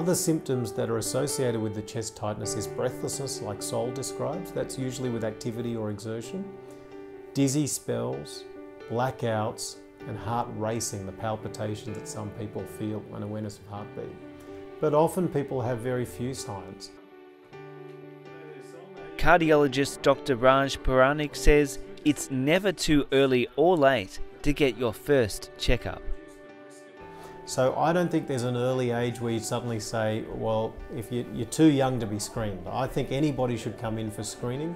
Other symptoms that are associated with the chest tightness is breathlessness, like Sol describes. That's usually with activity or exertion. Dizzy spells, blackouts, and heart racing, the palpitation that some people feel, and awareness of heartbeat. But often people have very few signs. Cardiologist Dr. Raj Puranik says it's never too early or late to get your first checkup. So I don't think there's an early age where you suddenly say, well, if you're too young to be screened. I think anybody should come in for screening.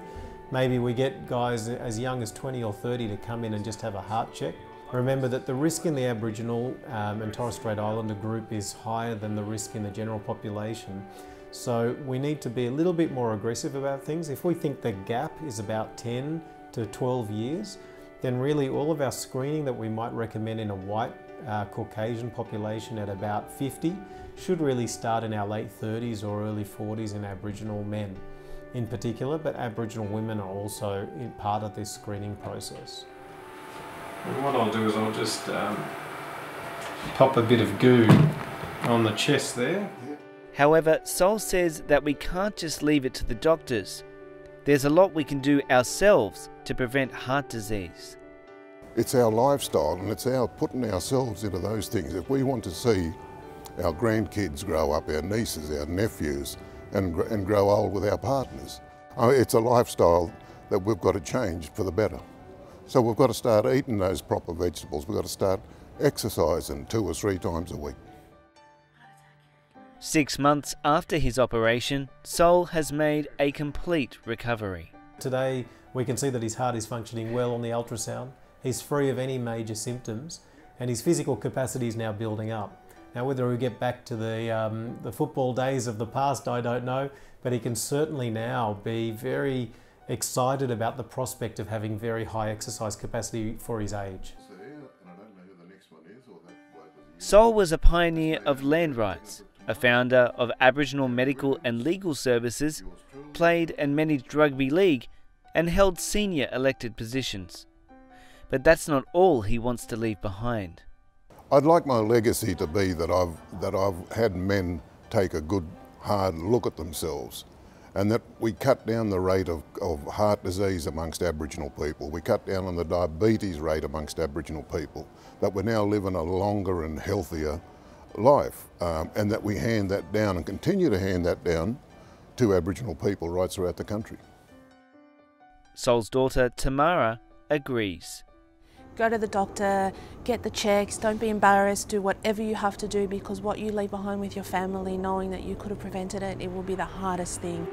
Maybe we get guys as young as 20 or 30 to come in and just have a heart check. Remember that the risk in the Aboriginal and Torres Strait Islander group is higher than the risk in the general population. So we need to be a little bit more aggressive about things. If we think the gap is about 10 to 12 years, then really all of our screening that we might recommend in a white Caucasian population at about 50 should really start in our late 30s or early 40s in Aboriginal men in particular, but Aboriginal women are also part of this screening process. And what I'll do is I'll just pop a bit of goo on the chest there. However, Sol says that we can't just leave it to the doctors. There's a lot we can do ourselves to prevent heart disease. It's our lifestyle and it's our putting ourselves into those things. If we want to see our grandkids grow up, our nieces, our nephews, and grow old with our partners, it's a lifestyle that we've got to change for the better. So we've got to start eating those proper vegetables. We've got to start exercising 2 or 3 times a week. 6 months after his operation, Sol has made a complete recovery. Today we can see that his heart is functioning well on the ultrasound. He's free of any major symptoms and his physical capacity is now building up. Now whether we get back to the football days of the past, I don't know, but he can certainly now be very excited about the prospect of having very high exercise capacity for his age. Sol was a pioneer of land rights, a founder of Aboriginal Medical and Legal Services, played and managed rugby league, and held senior elected positions. But that's not all he wants to leave behind. I'd like my legacy to be that I've had men take a good hard look at themselves, and that we cut down the rate of heart disease amongst Aboriginal people. We cut down on the diabetes rate amongst Aboriginal people, that we're now living a longer and healthier life, and that we hand that down and continue to hand that down to Aboriginal people right throughout the country. Sol's daughter Tamara agrees. Go to the doctor, get the checks, don't be embarrassed, do whatever you have to do, because what you leave behind with your family, knowing that you could have prevented it, it will be the hardest thing.